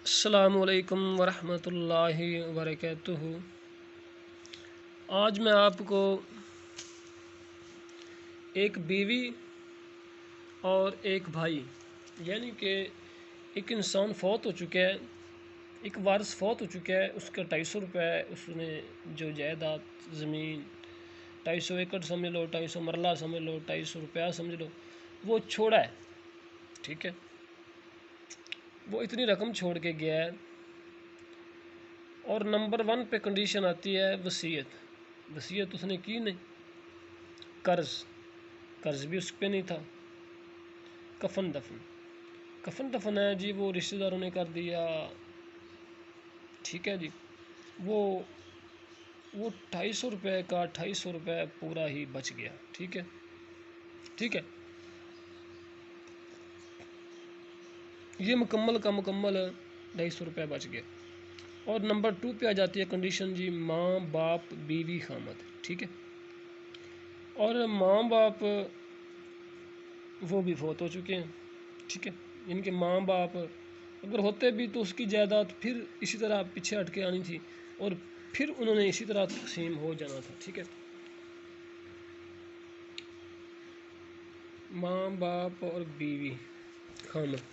السلام علیکم ورحمۃ اللہ وبرکاتہ۔ آج میں آپ کو ایک بیوی اور ایک بھائی، یعنی کہ ایک انسان فوت ہو چکا ہے، ایک وارث فوت ہو چکا ہے، اس کا 250 روپے اس نے جو جائیداد زمین 250 ایکڑ سمجھ لو، 250 مرلہ سمجھ لو، 250 روپیہ سمجھ لو، وہ چھوڑا ہے، ٹھیک ہے۔ وہ اتنی رقم چھوڑ کے گیا ہے، اور نمبر 1 پہ کنڈیشن آتی ہے وصیت اس نے کی نہیں، قرض بھی اس پہ نہیں تھا، کفن دفن ہے جی، وہ رشتہ داروں نے کر دیا، ٹھیک ہے جی۔ وہ 250 روپے کا 250 روپے پورا ہی بچ گیا، ٹھیک ہے۔ یہ مکمل کا مکمل 250 روپے بچ گیا۔ اور نمبر 2 پہ آ جاتی ہے کنڈیشن جی، ماں باپ بیوی خامد، ٹھیک ہے۔ اور ماں باپ وہ بھی فوت ہو چکے ہیں، ٹھیک ہے۔ ان کے ماں باپ اگر ہوتے بھی تو اس کی جائیداد پھر اسی طرح پیچھے ہٹ کے آنی تھی، اور پھر انہوں نے اسی طرح تقسیم ہو جانا تھا، ٹھیک ہے۔ ماں باپ اور بیوی خامد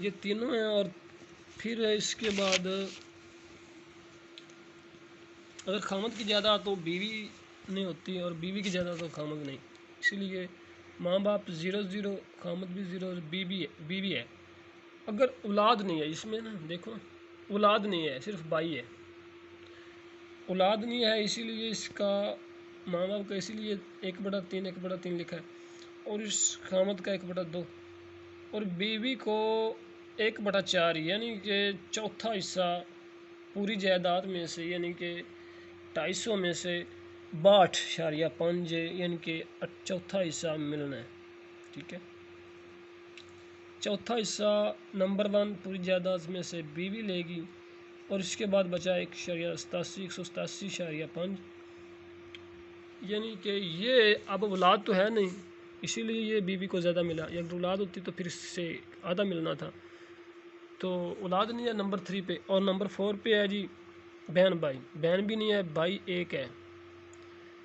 یہ تینوں ہیں، اور پھر اس کے بعد اگر خامد کی جائیداد تو بیوی نہیں ہوتی، اور بیوی کی جائیداد تو خامد نہیں، اسی لیے ماں باپ 0 خامد بھی 0 اور بیوی ہے۔ اگر اولاد نہیں ہے اس میں نا، دیکھو اولاد نہیں ہے، صرف بھائی ہے، اولاد نہیں ہے، اسی لیے اس کا ماں باپ کا اسی لیے 1/3 لکھا ہے، اور اس خامد کا 1/2، اور بیوی کو 1/4 یعنی کہ چوتھا حصہ پوری جائیداد میں سے، یعنی کہ 250 میں سے 62.5 یعنی کہ چوتھا حصہ ملنا ہے، ٹھیک ہے۔ چوتھا حصہ نمبر 1 پوری جائیداد میں سے بیوی لے گی، اور اس کے بعد بچا 187.5 یعنی کہ یہ اب اولاد تو ہے نہیں، اسی لیے یہ بیوی کو زیادہ ملا، اگر اولاد ہوتی تو پھر اس سے آدھا ملنا تھا، تو اولاد نہیں ہے نمبر 3 پہ۔ اور نمبر 4 پہ ہے جی بہن بھائی، بہن بھی نہیں ہے، بھائی ایک ہے،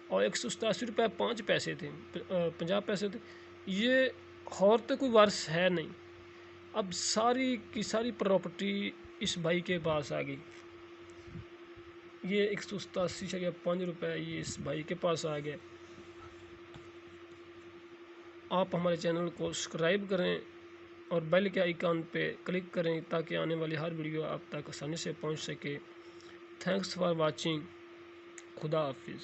اور 187 روپے 5 پیسے تھے، 50 پیسے تھے، یہ اور تو کوئی وارث ہے نہیں۔ اب ساری کی ساری پراپرٹی اس بھائی کے پاس آ گئی، یہ 187.5 روپے یہ اس بھائی کے پاس آ گیا۔ آپ ہمارے چینل کو سبسکرائب کریں اور بیل کے آئیکن پہ کلک کریں تاکہ آنے والی ہر ویڈیو آپ تک آسانی سے پہنچ سکے۔ تھینکس فار واچنگ، خدا حافظ۔